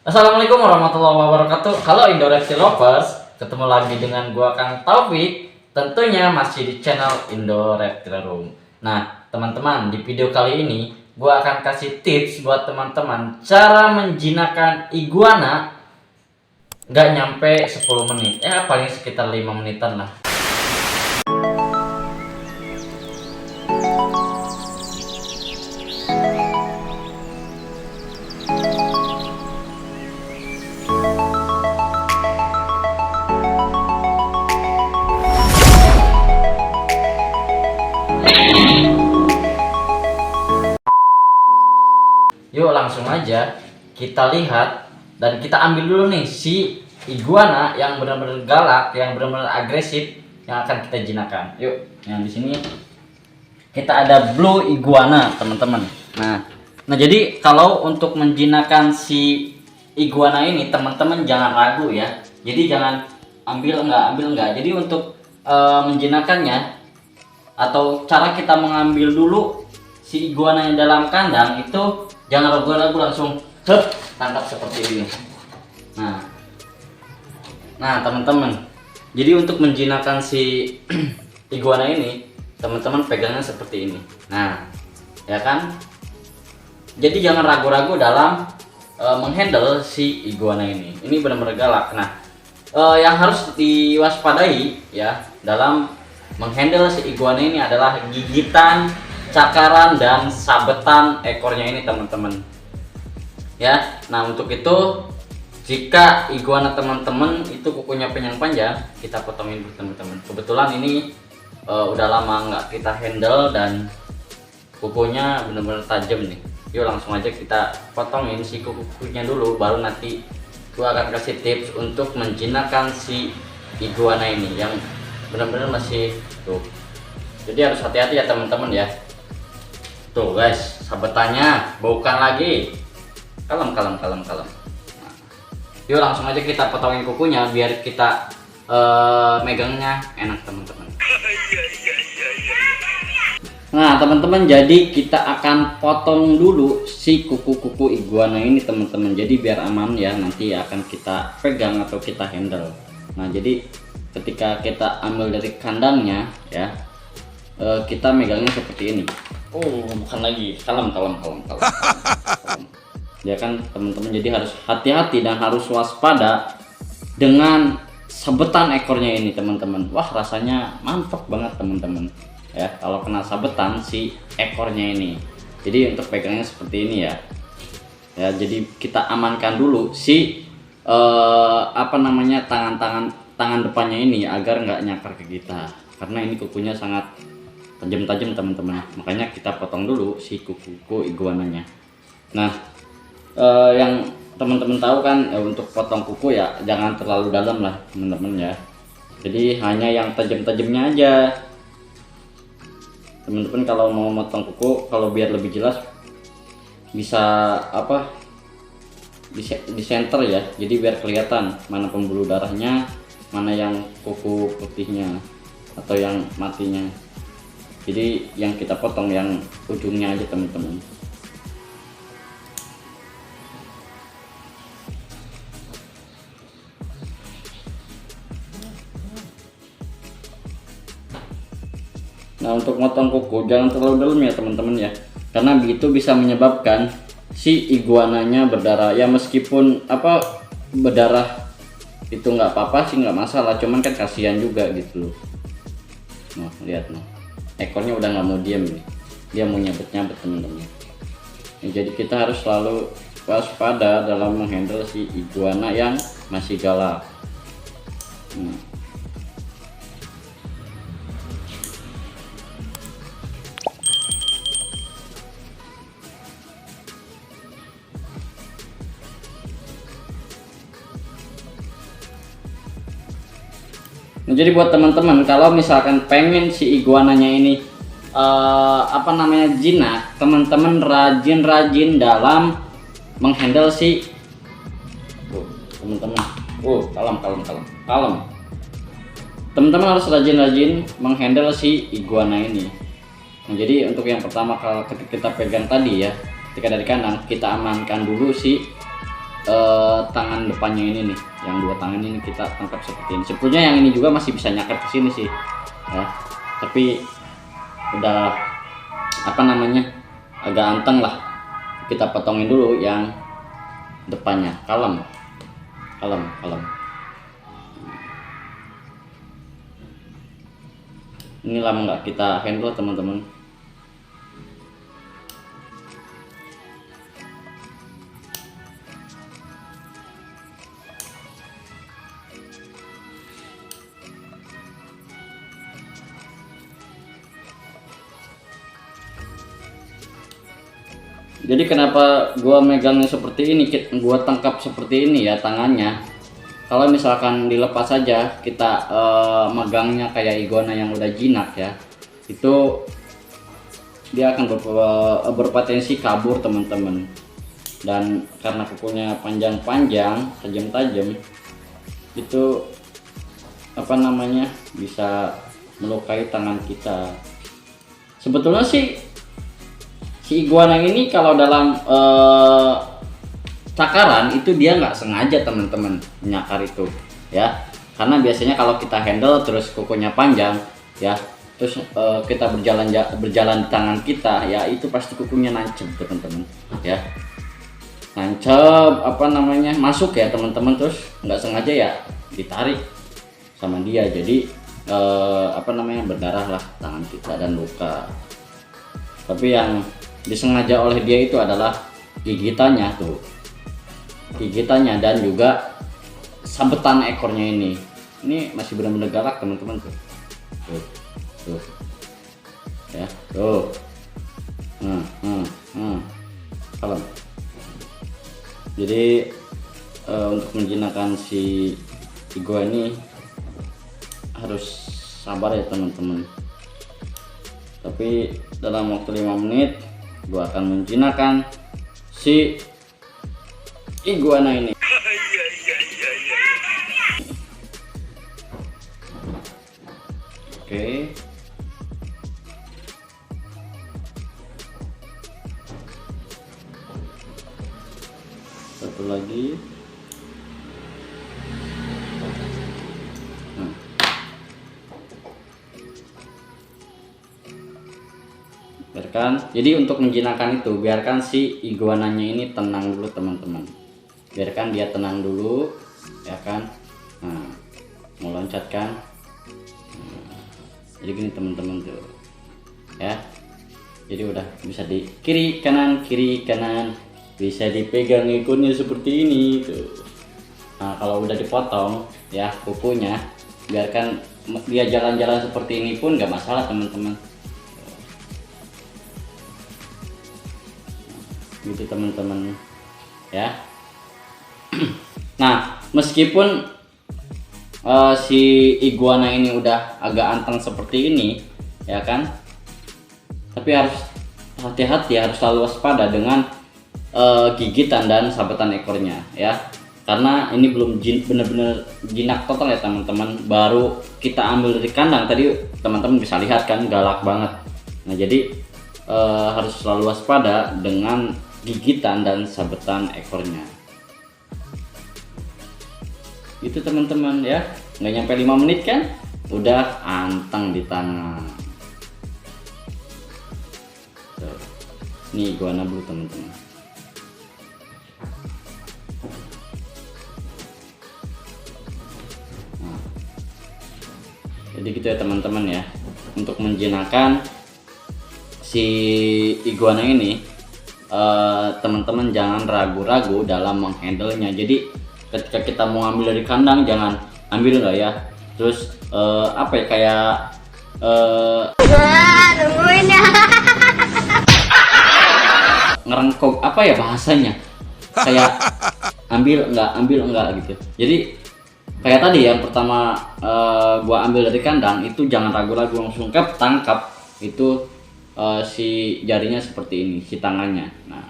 Assalamualaikum warahmatullahi wabarakatuh. Halo Indo Reptile Lovers, ketemu lagi dengan gua Kang Taufik. Tentunya masih di channel Indo Reptile Room. Nah, teman-teman, di video kali ini gua akan kasih tips buat teman-teman cara menjinakkan iguana nggak nyampe 10 menit. Paling sekitar 5 menitan lah. Yuk langsung aja kita lihat dan kita ambil dulu nih si iguana yang benar-benar galak, yang benar-benar agresif yang akan kita jinakkan. Yuk, yang di sini kita ada blue iguana, teman-teman. Nah jadi kalau untuk menjinakkan si iguana ini, teman-teman jangan ragu ya. Jadi jangan ambil enggak. Jadi untuk menjinakkannya atau cara kita mengambil dulu si iguana yang dalam kandang itu jangan ragu-ragu, langsung tangkap seperti ini. Nah teman-teman, jadi untuk menjinakkan si iguana ini, teman-teman pegangnya seperti ini. Nah, ya kan? Jadi jangan ragu-ragu dalam menghandle si iguana ini. Ini benar-benar galak. Nah, yang harus diwaspadai ya dalam menghandle si iguana ini adalah gigitan, cakaran, dan sabetan ekornya ini, teman-teman. Ya, nah untuk itu jika iguana teman-teman itu kukunya panjang, kita potongin dulu, teman-teman. Kebetulan ini udah lama nggak kita handle dan kukunya benar-benar tajam nih. Yuk langsung aja kita potongin si kukunya dulu, baru nanti gua akan kasih tips untuk menjinakkan si iguana ini yang benar-benar masih tuh. Jadi harus hati-hati ya teman-teman ya. Tuh guys, sabetannya bukan lagi. Kalem. Nah, yuk langsung aja kita potongin kukunya biar kita megangnya enak, teman-teman. Nah teman-teman, jadi kita akan potong dulu si kuku-kuku iguana ini, teman-teman. Jadi biar aman ya, nanti akan kita pegang atau kita handle. Nah jadi ketika kita ambil dari kandangnya ya, kita megangnya seperti ini. Oh, bukan lagi. Kalem. Ya kan teman-teman, jadi harus hati-hati dan harus waspada dengan sabetan ekornya ini, teman-teman. Wah, rasanya mantap banget, teman-teman. Ya, kalau kena sabetan si ekornya ini. Jadi untuk pegangnya seperti ini ya. Ya, jadi kita amankan dulu si tangan depannya ini agar nggak nyakar ke kita. Karena ini kukunya sangat tajam-tajam, teman-teman. Makanya kita potong dulu si kuku iguananya. Nah, yang teman-teman tahu kan untuk potong kuku ya jangan terlalu dalam lah, teman-teman ya. Jadi hanya yang tajam-tajamnya aja. Teman-teman kalau mau motong kuku, kalau biar lebih jelas bisa di center ya. Jadi biar kelihatan mana pembuluh darahnya, mana yang kuku putihnya atau yang matinya. Jadi yang kita potong yang ujungnya aja, teman-teman. Nah untuk motong kuku jangan terlalu dalam ya, teman-teman ya, karena begitu bisa menyebabkan si iguananya berdarah. Ya meskipun berdarah itu nggak apa-apa sih, nggak masalah, cuman kan kasihan juga gitu loh. Nah lihat nih, ekornya udah nggak mau diam nih, dia mau nyabet-nyabet, teman-teman. Nah, jadi kita harus selalu waspada dalam menghandle si iguana yang masih galak. Nah, jadi buat teman-teman kalau misalkan pengen si iguananya ini jinak, teman-teman rajin-rajin dalam menghandle si teman-teman. Kalem. Teman-teman harus rajin-rajin menghandle si iguana ini. Nah, jadi untuk yang pertama ketika kita pegang tadi ya, ketika dari kandang kita amankan dulu si tangan depannya ini nih, yang dua tangan ini kita tangkap seperti ini. Sebetulnya yang ini juga masih bisa nyakar ke sini sih ya, tapi udah apa namanya agak anteng lah. Kita potongin dulu yang depannya. Kalem, kalem, kalem. Ini lama nggak kita handle teman-teman. Jadi kenapa gua megangnya seperti ini, gua tangkap seperti ini ya tangannya. Kalau misalkan dilepas saja, kita megangnya kayak iguana yang udah jinak ya, itu dia akan berpotensi kabur teman-teman. Dan karena kukunya panjang-panjang, tajam-tajam, itu apa namanya bisa melukai tangan kita. Sebetulnya sih si iguana ini kalau dalam cakaran itu dia nggak sengaja teman-teman nyakar itu ya, karena biasanya kalau kita handle terus kukunya panjang ya, terus kita berjalan di tangan kita ya, itu pasti kukunya nancep teman-teman ya, nancep apa namanya masuk ya teman-teman, terus nggak sengaja ya ditarik sama dia, jadi apa namanya berdarah lah tangan kita dan luka. Tapi yang disengaja oleh dia itu adalah gigitannya tuh, gigitannya dan juga sabetan ekornya ini masih benar-benar galak teman-teman tuh. Tuh ya tuh, kalem. Jadi untuk menjinakkan si iguana ini harus sabar ya teman-teman, tapi dalam waktu 5 menit gua akan menjinakkan si iguana ini. Oke. Satu lagi. Biarkan, jadi untuk menjinakkan itu biarkan si iguananya ini tenang dulu teman-teman, biarkan dia tenang dulu ya kan. Nah, mau loncat kan. Jadi gini teman-teman tuh ya, jadi udah bisa di kiri kanan, bisa dipegang ekornya seperti ini tuh. Nah kalau udah dipotong ya kukunya, biarkan dia jalan-jalan seperti ini pun gak masalah teman-teman gitu teman-teman ya. Nah meskipun si iguana ini udah agak anteng seperti ini ya kan, tapi harus hati-hati, harus selalu waspada dengan gigitan dan sabetan ekornya ya, karena ini belum benar-benar jinak total ya teman-teman, baru kita ambil dari kandang. Tadi teman-teman bisa lihat kan galak banget. Nah jadi harus selalu waspada dengan gigitan dan sabetan ekornya itu teman-teman ya. Nggak nyampe 5 menit kan udah anteng di tangan. Tuh. Ini iguana blue teman-teman. Nah, jadi gitu ya teman-teman ya, untuk menjinakkan si iguana ini teman-teman jangan ragu-ragu dalam menghandle-nya. Jadi ketika kita mau ambil dari kandang jangan ambil nggak ya, terus apa ya kayak nungguin ya. ngerengkok apa ya bahasanya, kayak ambil enggak gitu. Jadi kayak tadi yang pertama gua ambil dari kandang itu jangan ragu-ragu, langsung tangkap itu si jarinya seperti ini, si tangannya. Nah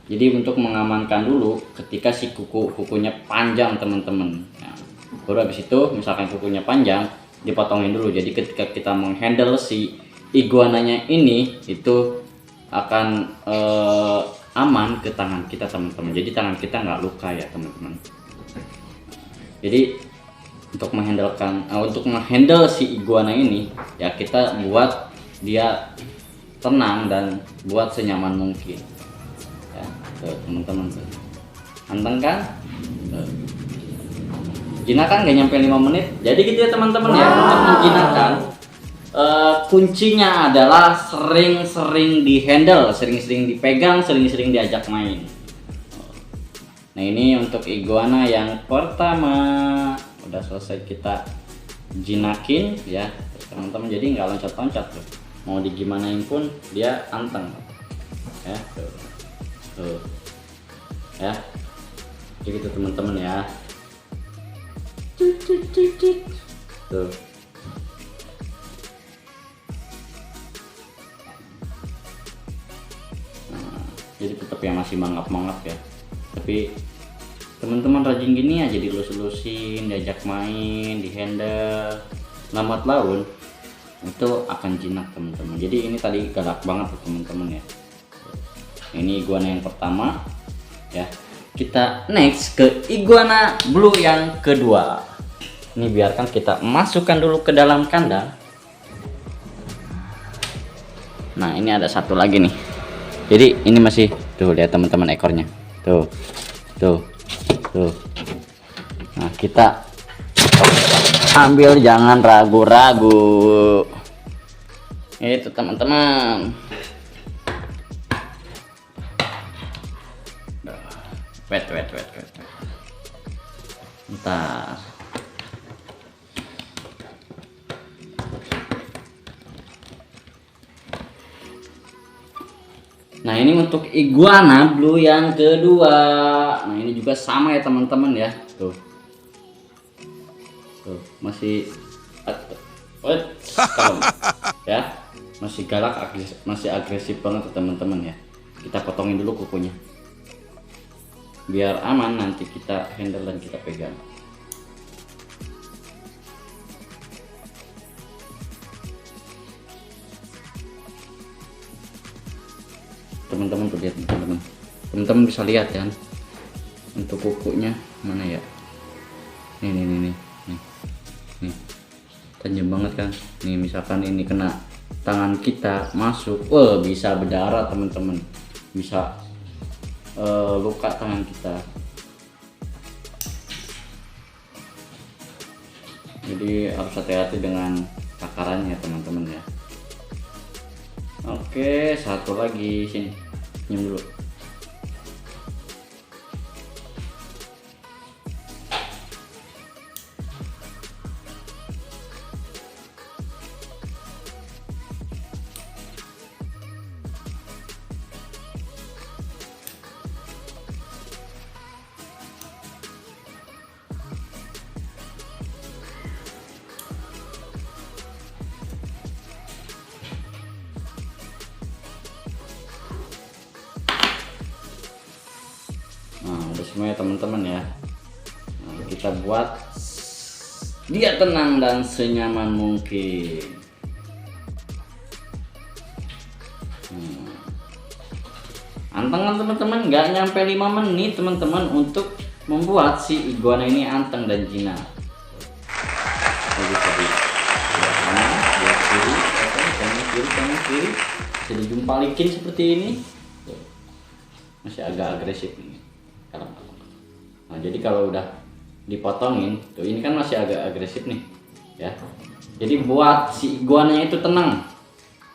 jadi untuk mengamankan dulu ketika si kukunya panjang teman-teman. Nah, baru habis itu misalkan kukunya panjang dipotongin dulu. Jadi ketika kita menghandle si iguananya ini itu akan aman ke tangan kita teman-teman. Jadi tangan kita nggak luka ya teman-teman. Jadi untuk menghandle si iguana ini ya, kita buat dia tenang dan buat senyaman mungkin ya. Tuh teman-teman, tuh anteng kan, jinakan gak nyampe 5 menit. Jadi gitu ya teman-teman ya, untuk menjinakkan kuncinya adalah sering-sering di handle, sering-sering dipegang, sering-sering diajak main. Nah ini untuk iguana yang pertama udah selesai kita jinakin ya teman-teman. Jadi nggak loncat-loncat tuh, mau digimanain pun dia anteng ya. Tuh ya, jadi gitu teman-teman ya. Tuh. Jadi tetap yang masih mangap-mangap ya, tapi teman-teman rajin gini aja, dilus-lusin, diajak main, di handle, lambat laun itu akan jinak teman-teman. Jadi ini tadi galak banget tuh teman-teman ya. Ini iguana yang pertama ya. Kita next ke iguana blue yang kedua. Ini biarkan kita masukkan dulu ke dalam kandang. Nah ini ada satu lagi nih. Jadi ini masih, tuh lihat teman-teman ekornya, tuh. Nah kita ambil, jangan ragu-ragu. Itu teman-teman. Wait. Bentar. Nah ini untuk iguana blue yang kedua. Nah ini juga sama ya teman-teman ya. Tuh masih kalem ya, masih galak, masih agresif banget teman-teman ya. Kita potongin dulu kukunya biar aman, nanti kita handle dan kita pegang. Teman-teman tuh lihat, teman-teman bisa lihat kan untuk kukunya mana ya. Nih tajam banget kan. Nih misalkan ini kena tangan kita masuk, bisa berdarah teman-teman, bisa luka tangan kita. Jadi harus hati-hati dengan takarannya teman-teman ya. Oke, satu lagi, sini senyum dulu. Nah udah semua ya teman-teman ya. Nah, kita buat dia tenang dan senyaman mungkin. Anteng kan teman-teman, nggak nyampe 5 menit teman-teman untuk membuat si iguana ini anteng dan jinak. Kanan kiri bisa dijumpalikin seperti ini. Masih agak agresif nih. Nah jadi kalau udah dipotongin tuh, ini kan masih agak agresif nih ya. Jadi buat si iguananya itu tenang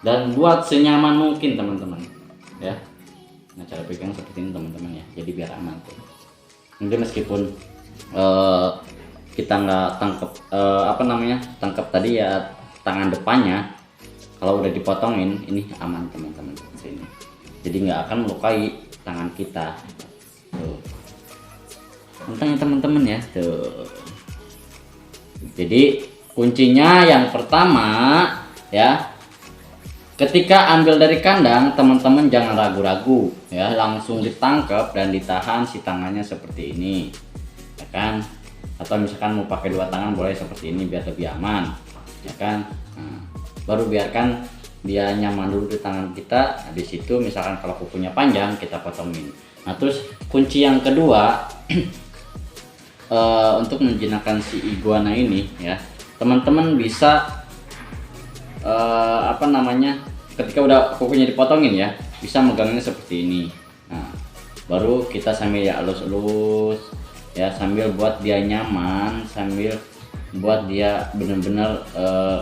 dan buat senyaman mungkin teman-teman ya. Nah cara pegang seperti ini teman-teman ya, jadi biar aman tuh. Mungkin meskipun kita nggak tangkap tadi ya tangan depannya, kalau udah dipotongin ini aman teman-teman seperti ini. Jadi nggak akan melukai tangan kita tuh. Tentang teman-teman ya tuh. Jadi kuncinya yang pertama ya, ketika ambil dari kandang teman-teman jangan ragu-ragu ya, langsung ditangkap dan ditahan si tangannya seperti ini ya kan. Atau misalkan mau pakai 2 tangan boleh seperti ini biar lebih aman ya kan. Nah, baru biarkan dia nyaman dulu di tangan kita. Habis itu misalkan kalau kukunya panjang kita potongin. Nah terus kunci yang kedua untuk menjinakkan si iguana ini ya, teman-teman bisa ketika udah kukunya dipotongin ya, bisa megangnya seperti ini. Nah baru kita sambil ya elus-elus ya, sambil buat dia nyaman, sambil buat dia bener-bener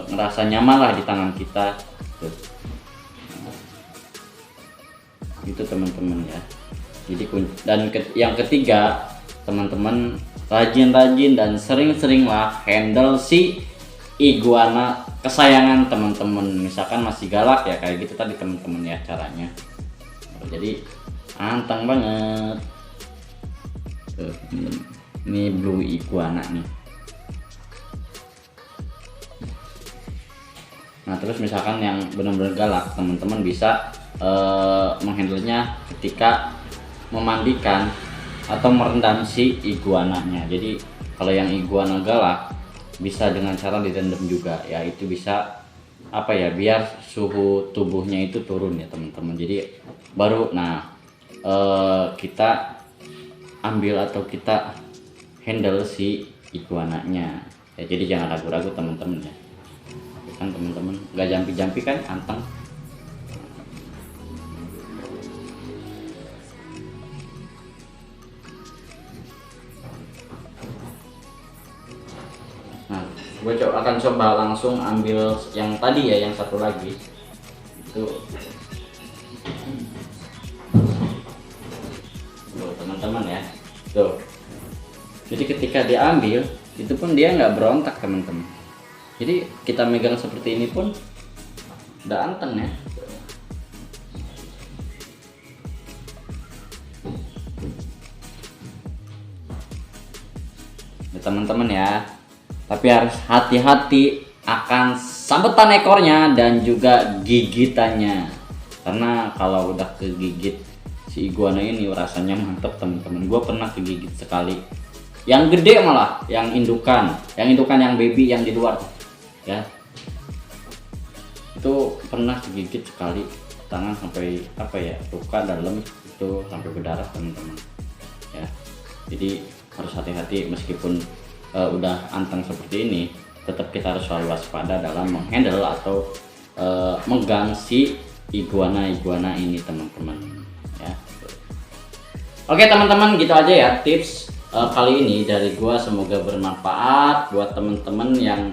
ngerasa nyaman lah di tangan kita tuh. Nah, itu teman-teman ya. Jadi yang ketiga, teman-teman rajin-rajin dan sering-seringlah handle si iguana kesayangan teman-teman. Misalkan masih galak ya kayak gitu tadi teman-teman ya caranya. Jadi anteng banget tuh, ini blue iguana nih. Nah terus misalkan yang benar-benar galak, teman-teman bisa menghandlenya ketika memandikan atau merendam si iguananya. Jadi kalau yang iguana galak bisa dengan cara direndam juga ya, itu bisa biar suhu tubuhnya itu turun ya teman-teman. Jadi baru kita ambil atau kita handle si iguananya ya. Jadi jangan ragu-ragu teman-teman ya, kan teman-teman nggak jampi-jampi kan, anteng. Nah gue akan coba langsung ambil yang tadi ya, yang satu lagi itu tuh teman-teman ya tuh. Jadi ketika diambil itu pun dia nggak berontak teman-teman. Jadi kita megang seperti ini pun udah anteng ya. Teman-teman ya, tapi harus hati-hati akan sabetan ekornya dan juga gigitannya, karena kalau udah kegigit si iguana ini rasanya mantep teman-teman. Gue pernah kegigit sekali, yang gede malah, yang indukan yang baby yang di luar ya, itu pernah kegigit sekali, tangan sampai luka dalam itu sampai berdarah teman-teman ya. Jadi harus hati-hati, meskipun udah anteng seperti ini, tetap kita harus selalu waspada dalam menghandle atau megang si iguana ini teman-teman ya. Oke teman-teman, gitu aja ya tips kali ini dari gua, semoga bermanfaat buat teman-teman yang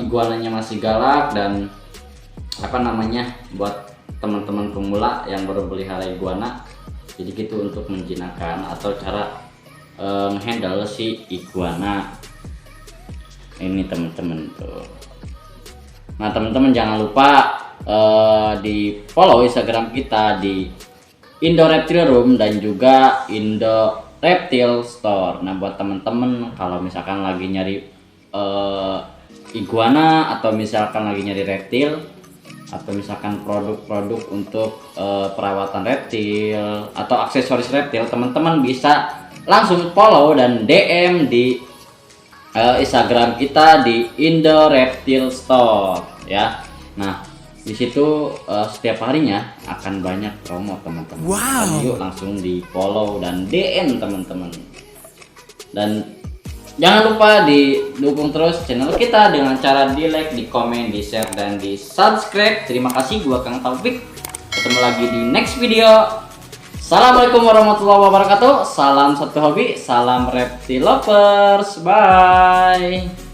iguananya masih galak, dan buat teman-teman pemula yang baru pelihara iguana. Jadi gitu untuk menjinakkan atau cara handle si iguana ini teman-teman tuh. Nah teman-teman jangan lupa di follow Instagram kita di Indo Reptile Room dan juga Indo Reptile Store. Nah buat teman-teman kalau misalkan lagi nyari iguana, atau misalkan lagi nyari reptil, atau misalkan produk-produk untuk perawatan reptil atau aksesoris reptil, teman-teman bisa langsung follow dan DM di Instagram kita di Indo Reptile Store ya. Nah di situ setiap harinya akan banyak promo teman-teman. Wow. Yuk langsung di follow dan DM teman-teman. Dan jangan lupa didukung terus channel kita dengan cara di like, di komen, di share, dan di subscribe. Terima kasih, gua Kang Taufik. Ketemu lagi di next video. Assalamualaikum warahmatullahi wabarakatuh. Salam satu hobi, salam reptil lovers. Bye.